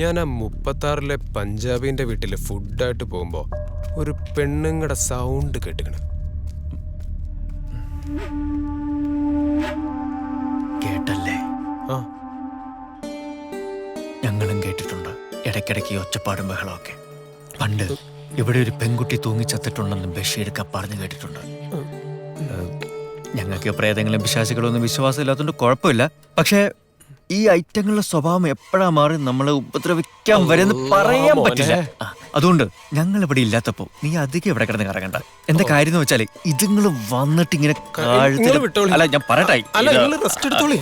ഞാൻ ആ 36-ലെ പഞ്ചാബിന്റെ വീട്ടിൽ ഫുഡായിട്ട് പോകുമ്പോ ഒരു പെണ്ണുങ്ങളുടെ സൗണ്ട് കേട്ടിക്കണ്. കേട്ടല്ലേ? ആ, ഞങ്ങളും കേട്ടിട്ടുണ്ട് ഇടയ്ക്കിടയ്ക്ക് ഒച്ചപ്പാടും ബഹളമൊക്കെ. പണ്ട് ഇവിടെ ഒരു പെൺകുട്ടി തൂങ്ങിച്ചത്തിട്ടുണ്ടെന്ന് ബഷീർക്ക പറഞ്ഞു കേട്ടിട്ടുണ്ട്. ഞങ്ങൾക്ക് പ്രേതങ്ങളും പിശാചുകളും ഒന്നും വിശ്വാസമില്ലാത്തതുകൊണ്ട് കുഴപ്പമില്ല. പക്ഷേ ഈ ഐറ്റങ്ങളുടെ സ്വഭാവം എപ്പോഴാ മാറി നമ്മളെ ഉപദ്രവിക്കാൻ വരുന്ന പറയാൻ പറ്റില്ല. അതുകൊണ്ട് ഞങ്ങൾ ഇവിടെ ഇല്ലാത്തപ്പോ നീ അധികം ഇവിടെ കിടന്ന് കറങ്ങണ്ട. എന്താ കാര്യം എന്ന് വെച്ചാല് ഇതുങ്ങൾ വന്നിട്ട് ഇങ്ങനെ അല്ല ഞാൻ പറയട്ടെ. റെസ്റ്റ് എടുത്തോളി.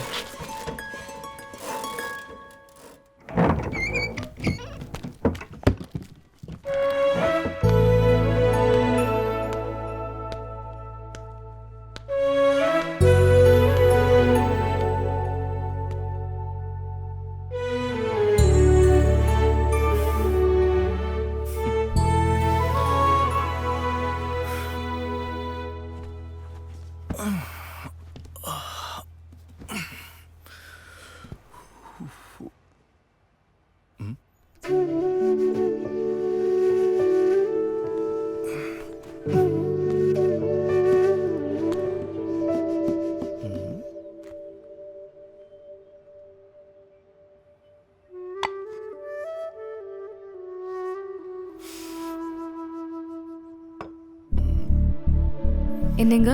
என்னங்க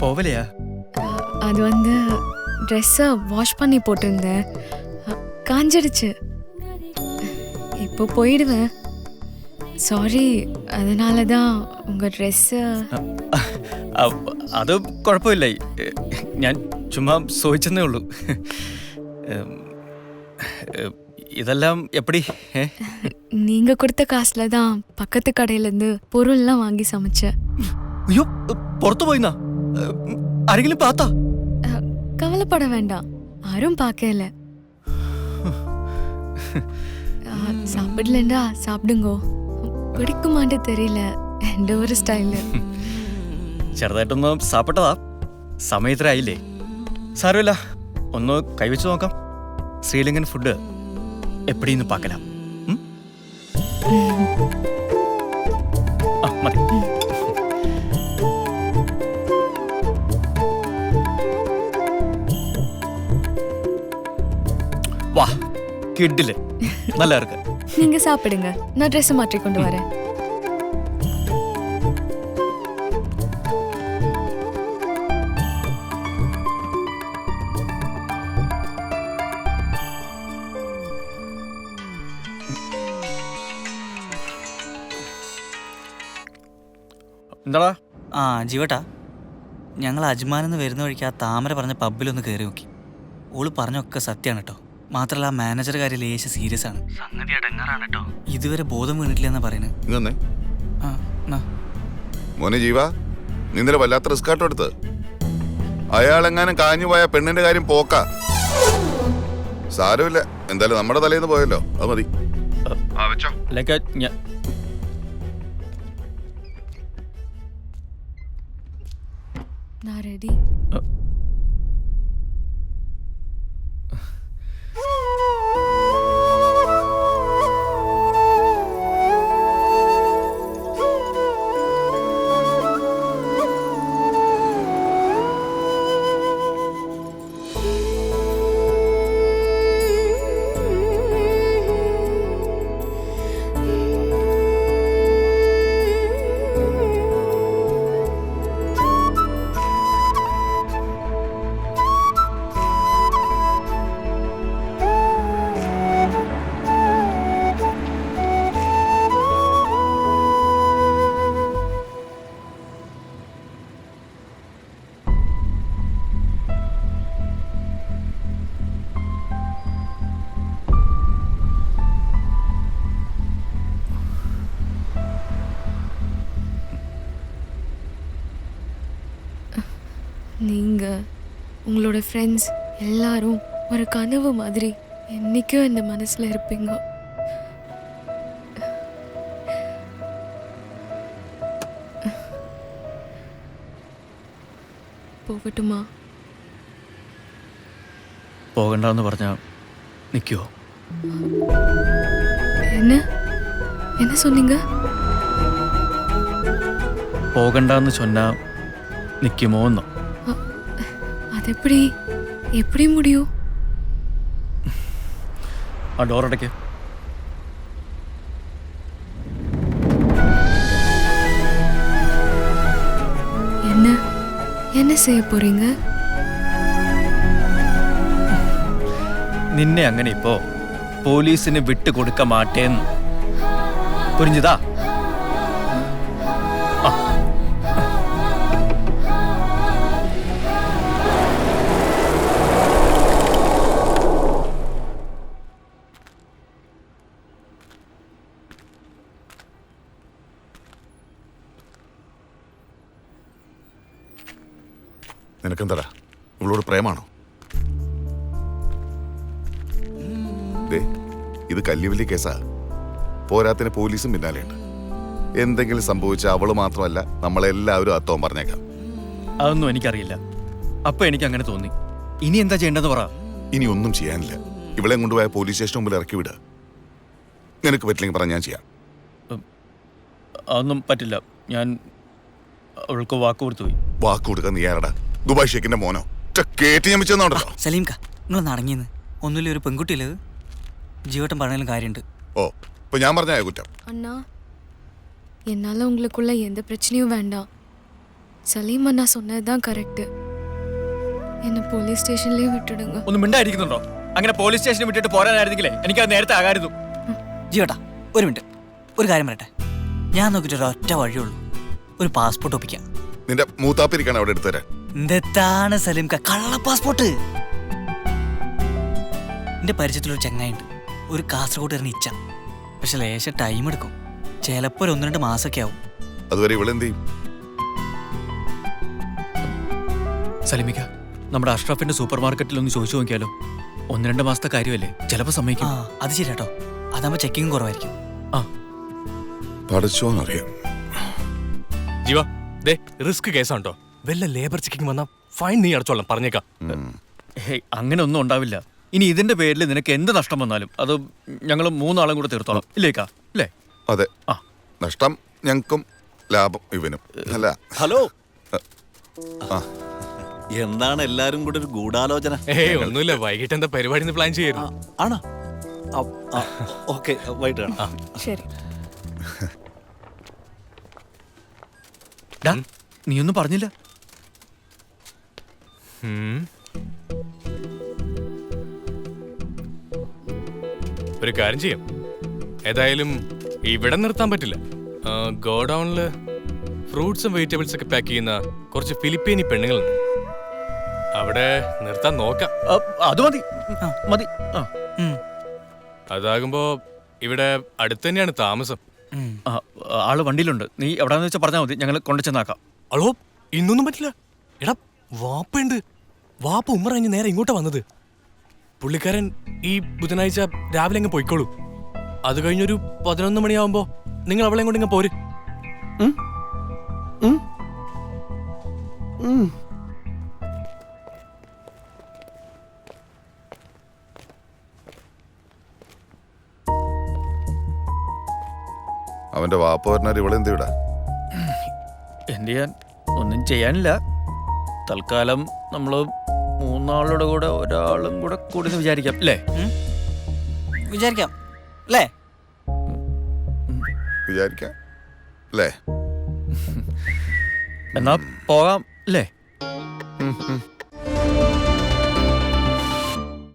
போவலையா? அது வந்து ட்ரெஸ்ஸை வாஷ் பண்ணி போட்டிருந்தேன், காஞ்சிடுச்சு. இப்போ போயிடுவேன். சாரி, அதனால தான் உங்கள் ட்ரெஸ்ஸு. അത് കുഴപ്പമില്ല, ഞാൻ ചുമ്മാ ചോദിച്ചെന്നേ ഉള്ളൂ. இதெல்லாம் எப்படி? நீங்க கொடுத்த காசுல தான் பக்கத்து கடையில இருந்து பொருள்லாம் வாங்கி சமைச்சேன். ஐயோ, പുറത്തു പോയിന്നാ? ആരെങ്കിലും പാത്താ? கவலைப்பட வேண்டாம், யாரும் பார்க்கல. சாப்பிடலண்டா சாப்பிடுங்கோ. പിടിക്കുമാണ്ട് തെരിയില്ല, എൻ്റെ ഒരു സ്റ്റൈല്. ചെറുതായിട്ടൊന്ന് സാപ്പിട്ടതാ, സമയത്തിനായില്ലേ? സാരമില്ല, ഒന്ന് കൈവച്ച് നോക്കാം. ശ്രീലങ്കൻ ഫുഡ് എപ്പടിന്ന് പാക്കലാം. മതി. വാ, കിഡില് നല്ല ഇருக்கு. நீங்க சாப்பிடுங்க, நான் ட்ரெஸ் மாற்றி கொண்டு வரேன். എന്താടാ? ആ ജീവട്ടാ, ഞങ്ങൾ അജ്മാനെന്ന് വരുന്ന വഴിക്ക് ആ താമര പറഞ്ഞ പബ്ബിലൊന്ന് കയറി നോക്കി. ഓള് പറഞ്ഞൊക്കെ സത്യമാണ് കേട്ടോ. മാത്രമല്ല ആ മാനേജർ കാര്യം ലേശ സീരിയസ് ആണ്. സംഗതി അടങ്ങാറാണ് കേട്ടോ. ഇതുവരെ ബോധം വീണിട്ടില്ല എന്നാ പറയുന്നത്. മോനെ ജീവ, നീ ഇന്നലെ വല്ലാത്ത റിസ്ക് ആട്ടോ എടുത്ത്. അയാളെങ്ങാനും കാഞ്ഞു പോയ പെണ്ണിന്റെ കാര്യം പോക്ക. സാരമില്ല, എന്തായാലും നമ്മുടെ തലേന്ന് പോയല്ലോ, അത് മതി. நான் ரெடி. நீங்கள் உங்களோட ஃப்ரெண்ட்ஸ் எல்லாரும் ஒரு கனவு மாதிரி என்றைக்கும் இந்த மனசில் இருப்பீங்க. പോകട്ടുമാ? പോകണ്ടെന്ന് പറഞ്ഞാ നിൽക്കുവോ? என்ன என்ன சொன்னீங்க? പോകണ്ടെന്ന് சொன்னா നിൽക്കുമോന്നോ? அது எப்படி எப்படி முடியும்? ആ ഡോറടയ്ക്ക്. என்ன என்ன செய்ய போறீங்க? നിന്നെ അങ്ങനെ ഇപ്പോ പോലീസിന് വിട്ടുകൊടുക്ക മാട്ടേന്ന്. പുരിഞ്ഞതാ? നിനക്കെന്താടാ ഇവളോട് പ്രേമാണോ? ദേ, ഇത് കല്ലുവല്ലി കേസാ. പോരാത്തിന് പോലീസും പിന്നാലെയുണ്ട്. എന്തെങ്കിലും സംഭവിച്ചാൽ അവള് മാത്രമല്ല നമ്മളെല്ലാവരും അത്തവും പറഞ്ഞേക്കാം. അതൊന്നും എനിക്കറിയില്ല. അപ്പൊ എനിക്ക് അങ്ങനെ തോന്നി. ഇനി എന്താ ചെയ്യേണ്ടതെന്ന് പറ. ഇനി ഒന്നും ചെയ്യാനില്ല. ഇവളെ കൊണ്ടുപോയ പോലീസ് സ്റ്റേഷൻ മുമ്പിൽ ഇറക്കി വിടുക. നിനക്ക് പറ്റില്ലെങ്കിൽ പറഞ്ഞാൽ ഞാൻ ചെയ്യാം. അതൊന്നും പറ്റില്ല. ഞാൻ അവൾക്ക് വാക്ക് കൊടുത്തു പോയി. വാക്ക് കൊടുക്കാൻ നീ ആരടാ? ദുബായ് ഷേഖിന്റെ മോനോ? കേട്ടി ഞാൻ വെച്ചെന്നോണ്ടല്ലോ. സലീംക്ക, നിങ്ങൾ നടങ്ങിയെന്ന് ഒന്നുമില്ല, ഒരു പെൺകുട്ടിയല്ലേ ജീവട്ടം പറഞ്ഞാലും കാര്യമുണ്ട്. ഓ, ഇപ്പൊ ഞാൻ പറഞ്ഞ കുറ്റം. அண்ணா என்னால் உங்களுக்குள்ள எந்த பிரச்சனையும் வேண்டாம். சலீம் அண்ணா சொன்னதுதான் கரெக்டு. என்னை போலீஸ் ஸ்டேஷன்லேயே விட்டுடுங்க. ഒന്നും മിണ്ടായിരിക്കുന്നുണ്ടോ? അങ്ങനെ പോലീസ് സ്റ്റേഷനിൽ വിട്ടിട്ട് പോരാനായിരുന്നെങ്കിലേ എനിക്കത് നേരത്തെ ആകായിരുന്നു. ജീവട്ടാ, ഒരു മിനിറ്റ്, ഒരു കാര്യം പറയട്ടെ. ഞാൻ നോക്കിയിട്ട് ഒരൊറ്റ വഴിയുള്ളൂ, ഒരു പാസ്പോർട്ട് ഒപ്പിക്കാം. നിന്റെ മൂത്താപ്പിരിക്കാണ് അവിടെ എടുത്തുതരാൻ. എന്താണ് സലീംക്ക കള്ള പാസ്പോർട്ട്? എന്റെ പരിചയത്തിലൊരു ചെങ്ങായിണ്ട്, ഒരു കാസർഗോഡ് ഇച്ച. പക്ഷെ ലേശം ടൈം എടുക്കും. ചിലപ്പോ ഒരു 1-2 മാസമൊക്കെ ആവും. അതുവരെ ഇവളെന്ത് ചെയ്യും? സലിമിക്ക, നമ്മുടെ അഷ്റഫിന്റെ സൂപ്പർ മാർക്കറ്റിൽ ഒന്ന് ചോദിച്ചു നോക്കിയാലോ? 1-2 മാസത്തെ കാര്യമല്ലേ, ചിലപ്പോ സമ്മതിക്കും. അത് ശരിയാട്ടോ, അതാകുമ്പോ ചെക്കിങ് കുറവായിരിക്കും. പഠിച്ചോന്നറിയാം. ജീവ, ദേ റിസ്ക് കേസാണ്ടോ. വല്ല ലേബർ ചെക്കിങ് വന്നാ ഫൈൻ നീ അടച്ചോളാം, പറഞ്ഞേക്കാം. ഹേയ്, അങ്ങനെ ഒന്നും ഉണ്ടാവില്ല. ഇനി ഇതിന്റെ പേരിൽ നിനക്ക് എന്ത് നഷ്ടം വന്നാലും അത് ഞങ്ങൾ 3 ആളും കൂടെ തീർത്തോളാം. ഇല്ലേക്കാ? അല്ലേ? അതെ, നഷ്ടം ഞങ്ങൾക്കും ലാഭം ഇവനും. അല്ല, ഹലോ, എന്താണ് എല്ലാരും കൂടെ ഒരു ഗൂഢാലോചന? ഒന്നുമില്ല, വൈകിട്ട് എന്താ പരിപാടി പ്ലാൻ ചെയ്യായിരുന്നു. ആണോ? ഓക്കെ, വൈകിട്ട് കാണാം. ശരി. നീ ഒന്നും പറഞ്ഞില്ല. ഒരു കാര്യം ചെയ്യാം, ഏതായാലും ഇവിടെ നിർത്താൻ പറ്റില്ല. ഗോഡൌണില് ഫ്രൂട്ട്സും വെജിറ്റബിൾസ് ഒക്കെ പാക്ക് ചെയ്യുന്ന കുറച്ച് ഫിലിപ്പീനി പെണ്ണുങ്ങളുണ്ട്. അവിടെ നിർത്താൻ നോക്കാം. അത് മതി മതി. അതാകുമ്പോ ഇവിടെ അടുത്ത് തന്നെയാണ് താമസം. ആള് വണ്ടിയിലുണ്ട്. നീ എവിടാന്ന് വെച്ചാൽ പറഞ്ഞാൽ മതി, ഞങ്ങൾ കൊണ്ടുചെന്നാക്കാം. അളോ, ഇന്നൊന്നും പറ്റില്ല. എടാ, വാപ്പയുണ്ട്. വാപ്പ ഉമ്മ കഴിഞ്ഞ് നേരെ ഇങ്ങോട്ടാ വന്നത്. പുള്ളിക്കാരൻ ഈ ബുധനാഴ്ച രാവിലെ അങ്ങ് പോയിക്കോളൂ. അത് കഴിഞ്ഞൊരു 11 മണിയാവുമ്പോ നിങ്ങൾ അവളെ കൊണ്ട് ഇങ്ങ് പോര്. അവന്റെ വാപ്പ പറഞ്ഞാൽ ഇവളെന്ത് വിടാ? എന്ത് ചെയ്യാൻ? ഒന്നും ചെയ്യാനില്ല. തൽക്കാലം നമ്മള് 3 ആളുടെ കൂടെ ഒരാളും കൂടെ കൂടി വിചാരിക്കാം, അല്ലേ? വിചാരിക്കാം അല്ലേ? വിചാരിക്കാം അല്ലേ? എന്നാ പോകാം, അല്ലേ?